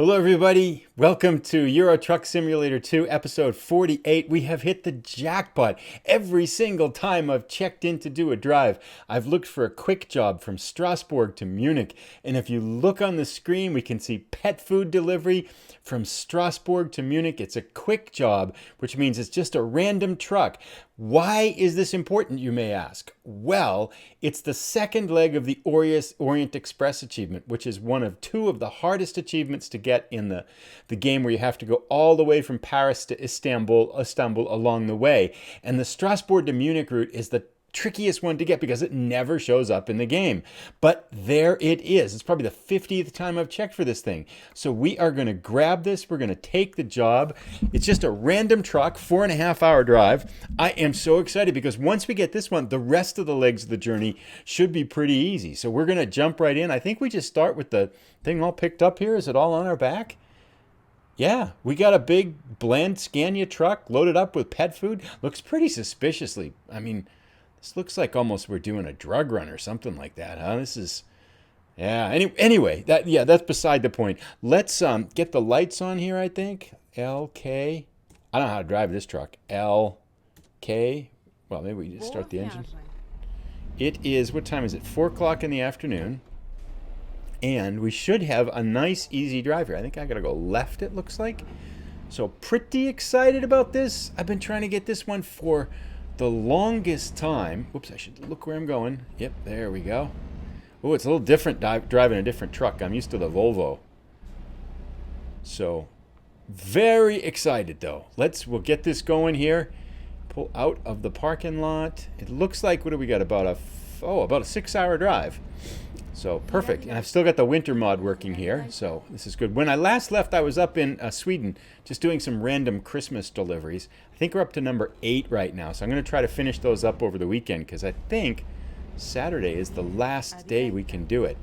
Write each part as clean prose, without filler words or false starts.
Hello everybody, welcome to Euro Truck Simulator 2 episode 48. We have hit the jackpot every single time I've checked in to do a drive. I've looked for a quick job from Strasbourg to Munich, and if you look on the screen we can see pet food delivery from Strasbourg to Munich. It's a quick job, which means it's just a random truck. Why is this important, you may ask? Well, it's the second leg of the Orient Express achievement, which is one of two of the hardest achievements to get in the game, where you have to go all the way from Paris to Istanbul along the way. And the Strasbourg to Munich route is the trickiest one to get because it never shows up in the game. But there it is. It's probably the 50th time I've checked for this thing. So we are going to grab this. We're going to take the job. It's just a random truck, 4.5-hour drive. I am so excited because once we get this one, the rest of the legs of the journey should be pretty easy. So we're going to jump right in. I think we just start with the thing all picked up here. Is it all on our back? Yeah, we got a big bland Scania truck loaded up with pet food. Looks pretty suspiciously. I mean, this looks like almost we're doing a drug run or something like that, huh? This is, yeah. Anyway, that's beside the point. Let's get the lights on here. I think LK. I don't know how to drive this truck. LK. Well, maybe we just start the engine. It is, what time is it? 4 o'clock in the afternoon, and we should have a nice, easy drive here. I think I gotta go left. It looks like. So pretty excited about this. I've been trying to get this one for the longest time. Whoops, I should look where I'm going. Yep, there we go. Oh, it's a little different driving a different truck. I'm used to the Volvo. So, very excited though. We'll get this going here. Pull out of the parking lot. It looks like, what do we got? About a 6-hour drive. So perfect. And I've still got the winter mod working here, so this is good. When I last left, I was up in Sweden just doing some random Christmas deliveries. I think we're up to number 8 right now, so I'm going to try to finish those up over the weekend because I think Saturday is the last day we can do it.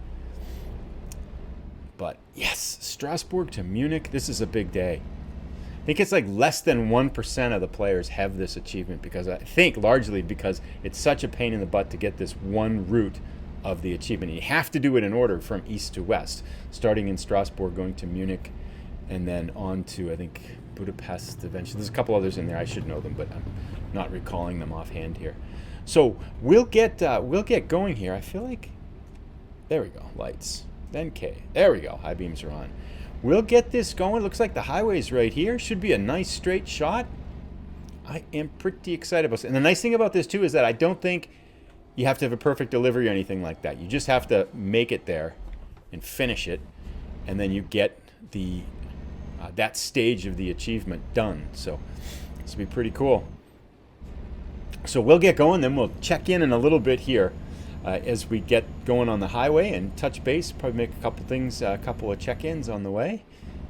But yes, Strasbourg to Munich, this is a big day. I think it's like less than 1% of the players have this achievement, because I think largely because it's such a pain in the butt to get this one route of the achievement. You have to do it in order from east to west, starting in Strasbourg, going to Munich, and then on to, I think, Budapest eventually. There's a couple others in there. I should know them, but I'm not recalling them offhand here. So we'll get going here. I feel like, there we go, lights, then K. There we go, high beams are on. We'll get this going. Looks like the highway's right here. Should be a nice straight shot. I am pretty excited about it. And the nice thing about this too is that I don't think you have to have a perfect delivery or anything like that. You just have to make it there and finish it, and then you get the that stage of the achievement done. So this will be pretty cool. So we'll get going, then we'll check in a little bit here as we get going on the highway and touch base. Probably make a couple of check-ins on the way.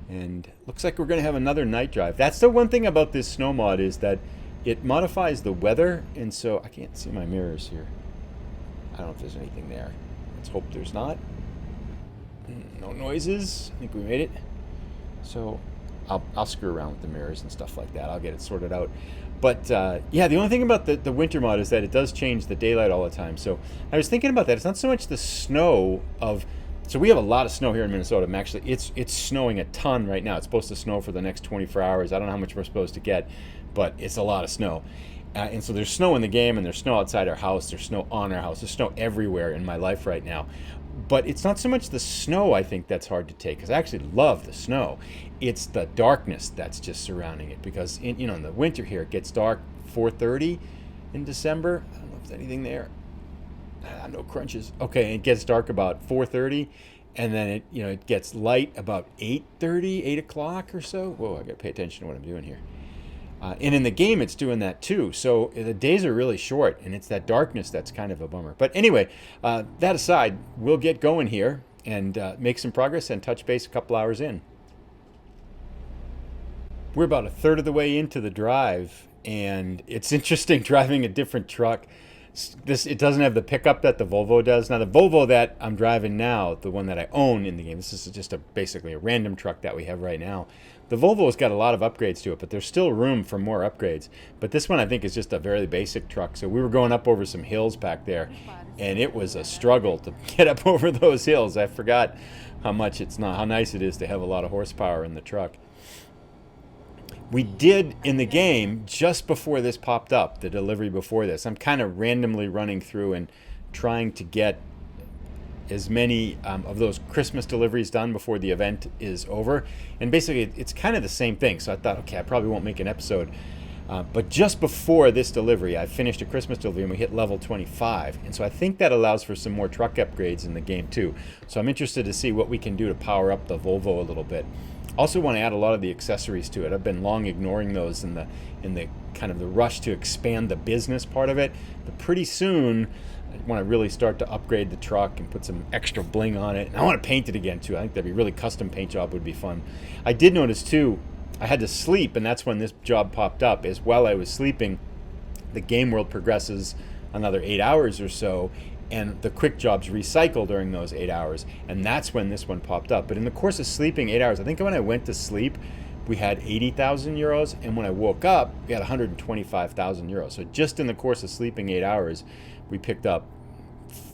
And looks like we're going to have another night drive. That's the one thing about this snow mod, is that it modifies the weather, and so I can't see my mirrors here. I don't know if there's anything there. Let's hope there's not. No noises. I think we made it. So I'll screw around with the mirrors and stuff like that. I'll get it sorted out. But yeah, the only thing about the winter mod is that it does change the daylight all the time. So I was thinking about that. It's not so much the snow of... So we have a lot of snow here in Minnesota. Actually, it's snowing a ton right now. It's supposed to snow for the next 24 hours. I don't know how much we're supposed to get, but it's a lot of snow. And so there's snow in the game, and there's snow outside our house. There's snow on our house. There's snow everywhere in my life right now. But it's not so much the snow, I think, that's hard to take, because I actually love the snow. It's the darkness that's just surrounding it, because in the winter here, it gets dark 4:30 in December. I don't know if there's anything there. No crunches. Okay, it gets dark about 4:30, and then it gets light about 8:30, 8 o'clock or so. Whoa, I got to pay attention to what I'm doing here. And in the game, it's doing that too. So the days are really short, and it's that darkness that's kind of a bummer. But anyway, that aside, we'll get going here and make some progress and touch base a couple hours in. We're about a third of the way into the drive, and it's interesting driving a different truck. It doesn't have the pickup that the Volvo does. Now the Volvo that I'm driving now, the one that I own in the game, this is just basically a random truck that we have right now. The Volvo's got a lot of upgrades to it, but there's still room for more upgrades. But this one I think is just a very basic truck. So we were going up over some hills back there, and it was a struggle to get up over those hills. I forgot how nice it is to have a lot of horsepower in the truck. We did in the game, just before this popped up, the delivery before this, I'm kind of randomly running through and trying to get as many of those Christmas deliveries done before the event is over. And basically, it's kind of the same thing. So I thought, okay, I probably won't make an episode. But just before this delivery, I finished a Christmas delivery and we hit level 25. And so I think that allows for some more truck upgrades in the game too. So I'm interested to see what we can do to power up the Volvo a little bit. Also want to add a lot of the accessories to it. I've been long ignoring those in the kind of the rush to expand the business part of it. But pretty soon, I want to really start to upgrade the truck and put some extra bling on it. And I want to paint it again too. I think that'd be really custom paint job would be fun. I did notice too, I had to sleep, and that's when this job popped up. Is while I was sleeping, the game world progresses another 8 hours or so, and the quick jobs recycle during those 8 hours, and that's when this one popped up. But in the course of sleeping 8 hours, I think when I went to sleep, we had 80,000 euros, and when I woke up, we had 125,000 euros. So just in the course of sleeping 8 hours, we picked up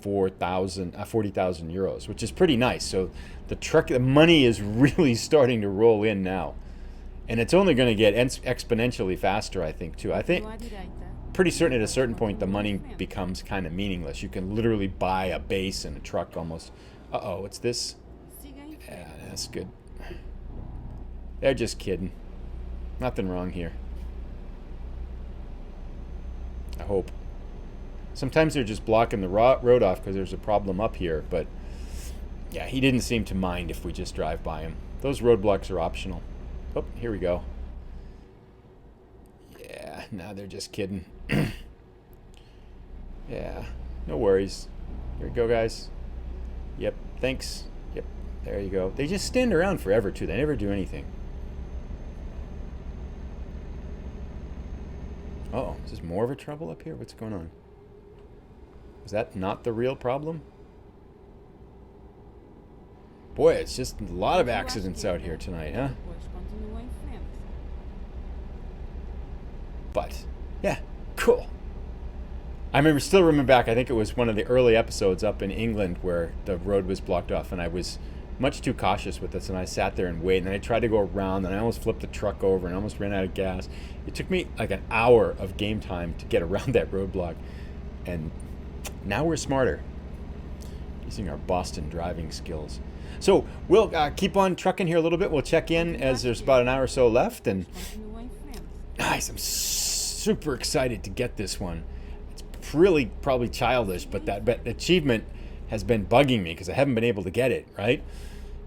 40,000 euros, which is pretty nice. So the money is really starting to roll in now. And it's only going to get exponentially faster, I think, too. I think pretty certain at a certain point the money becomes kind of meaningless. You can literally buy a base and a truck almost. Uh-oh, what's this? Yeah, that's good. They're just kidding. Nothing wrong here. I hope. Sometimes they're just blocking the road off because there's a problem up here. But, yeah, he didn't seem to mind if we just drive by him. Those roadblocks are optional. Oh, here we go. Yeah, now they're just kidding. Yeah, no worries. Here we go, guys. Yep, thanks. Yep, there you go. They just stand around forever, too. They never do anything. Uh-oh, is this more of a trouble up here? What's going on? Is that not the real problem? Boy, it's just a lot of accidents out here tonight, huh? But, yeah, cool. I still remember back, I think it was one of the early episodes up in England where the road was blocked off, and I was much too cautious with this, and I sat there and waited, and then I tried to go around, and I almost flipped the truck over and almost ran out of gas. It took me like an hour of game time to get around that roadblock, and now we're smarter, using our Boston driving skills. So we'll keep on trucking here a little bit. We'll check in as there's about an hour or so left, and nice, I'm super excited to get this one. It's really probably childish, but that achievement has been bugging me because I haven't been able to get it, right?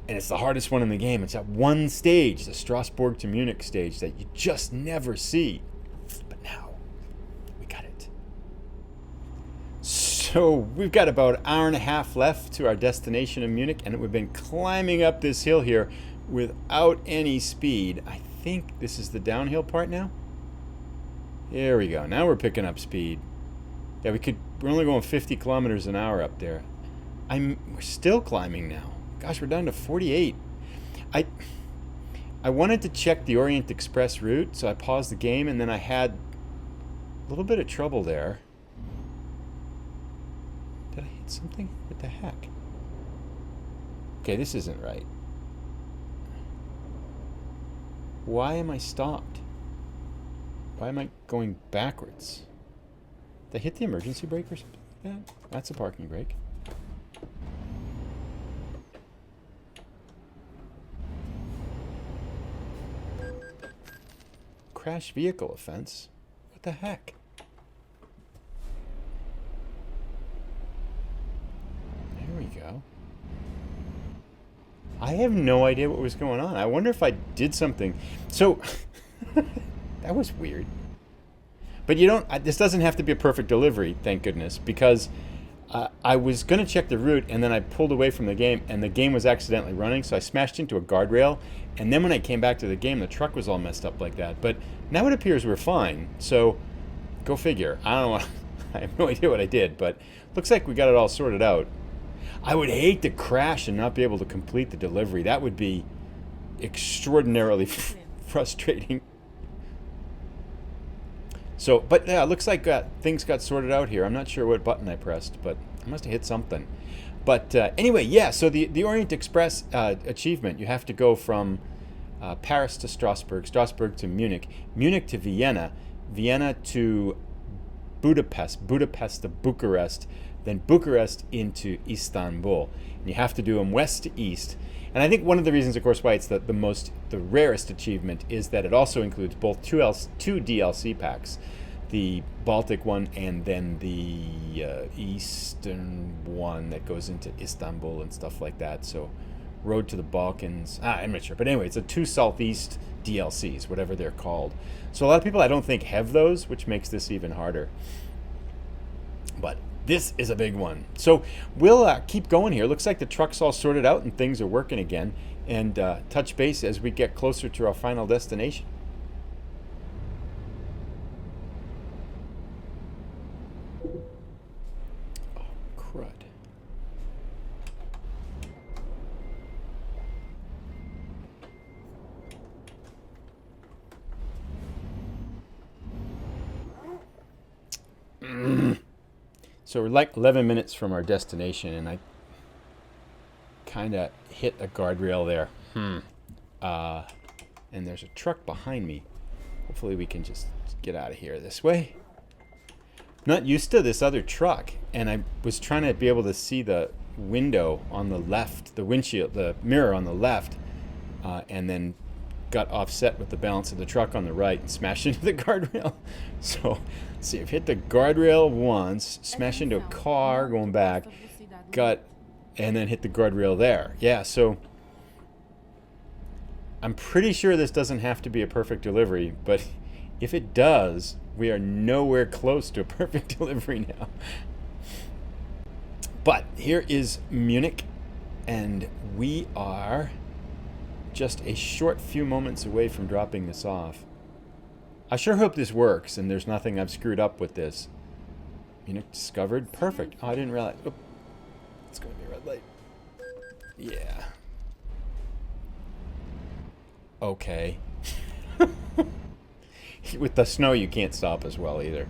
And it's the hardest one in the game. It's that one stage, the Strasbourg to Munich stage that you just never see. But now, we got it. So we've got about an hour and a half left to our destination in Munich, and we've been climbing up this hill here without any speed. I think this is the downhill part now. There we go. Now we're picking up speed. Yeah, we're only going 50 kilometers an hour up there. We're still climbing now. Gosh, we're down to 48. I wanted to check the Orient Express route, so I paused the game, and then I had a little bit of trouble there. Did I hit something? What the heck? Okay, this isn't right. Why am I stopped? Why am I going backwards? Did I hit the emergency brake or something like that? That's a parking brake. Crash vehicle offense? What the heck? There we go. I have no idea what was going on. I wonder if I did something. So, that was weird. But this doesn't have to be a perfect delivery, thank goodness, because I was going to check the route, and then I pulled away from the game, and the game was accidentally running, so I smashed into a guardrail, and then when I came back to the game, the truck was all messed up like that. But now it appears we're fine, so go figure. I don't know. I have no idea what I did, but looks like we got it all sorted out. I would hate to crash and not be able to complete the delivery. That would be extraordinarily frustrating. So, but yeah, it looks like things got sorted out here. I'm not sure what button I pressed, but I must have hit something. But anyway, yeah, so the Orient Express achievement, you have to go from Paris to Strasbourg, Strasbourg to Munich, Munich to Vienna, Vienna to Budapest, Budapest to Bucharest, then Bucharest into Istanbul. And you have to do them west to east. And I think one of the reasons, of course, why it's the rarest achievement is that it also includes both two DLC packs, the Baltic one and then the Eastern one that goes into Istanbul and stuff like that. So Road to the Balkans, I'm not sure. But anyway, it's a 2 Southeast DLCs, whatever they're called. So a lot of people I don't think have those, which makes this even harder. But this is a big one. So we'll keep going here. Looks like the truck's all sorted out and things are working again. And touch base as we get closer to our final destination. Oh, crud. So we're like 11 minutes from our destination, and I kind of hit a guardrail there. And there's a truck behind me. Hopefully we can just get out of here this way. Not used to this other truck, and I was trying to be able to see the window on the left, the windshield, the mirror on the left, and then got offset with the balance of the truck on the right and smashed into the guardrail. So, let's see, I've hit the guardrail once, smashed into a car going back, and then hit the guardrail there. Yeah, so I'm pretty sure this doesn't have to be a perfect delivery, but if it does, we are nowhere close to a perfect delivery now. But here is Munich, and we are just a short few moments away from dropping this off. I sure hope this works and there's nothing I've screwed up with this. Munich discovered. Perfect. Oh, I didn't realize. Oh, it's going to be a red light. Yeah. Okay. With the snow, you can't stop as well either.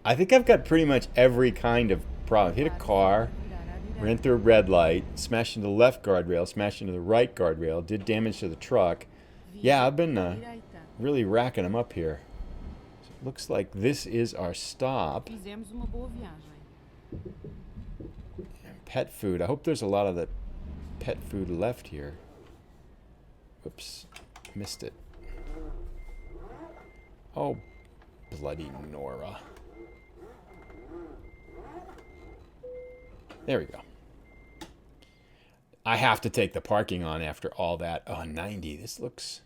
I think I've got pretty much every kind of problem. Hit a car, ran through a red light, smashed into the left guardrail, smashed into the right guardrail, did damage to the truck. Yeah, I've been really racking them up here. So it looks like this is our stop. Pet food. I hope there's a lot of the pet food left here. Whoops. Missed it. Oh, bloody Nora. There we go. I have to take the parking on after all that. Oh, 90. This looks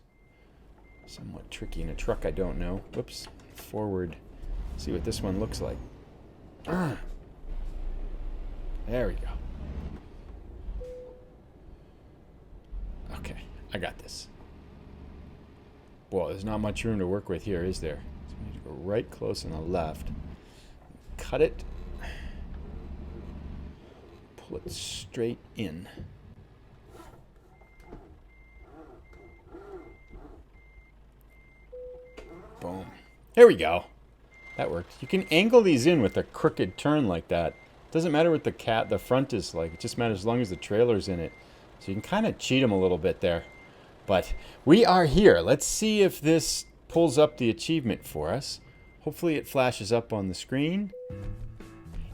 somewhat tricky in a truck I don't know. Whoops. Forward. See what this one looks like. There we go. Okay, I got this. Well, there's not much room to work with here, is there? So we need to go right close on the left. Cut it. Pull it straight in. Boom. There we go. That works. You can angle these in with a crooked turn like that. Doesn't matter what the front is like. It just matters as long as the trailer's in it. So you can kind of cheat them a little bit there. But we are here. Let's see if this pulls up the achievement for us. Hopefully it flashes up on the screen.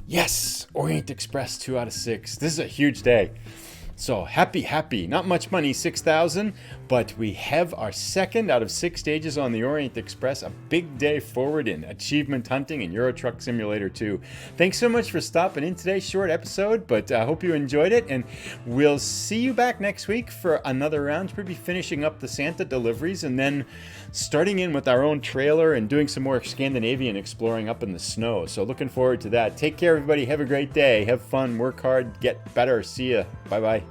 Yes! Orient Express 2 out of 6. This is a huge day. So happy. Not much money, 6,000, but we have our second out of 6 stages on the Orient Express. A big day forward in achievement hunting and Euro Truck Simulator 2. Thanks so much for stopping in today's short episode, but I hope you enjoyed it, and we'll see you back next week for another round. We'll be finishing up the Santa deliveries and then starting in with our own trailer and doing some more Scandinavian exploring up in the snow. So looking forward to that. Take care, everybody. Have a great day. Have fun. Work hard. Get better. See ya. Bye-bye.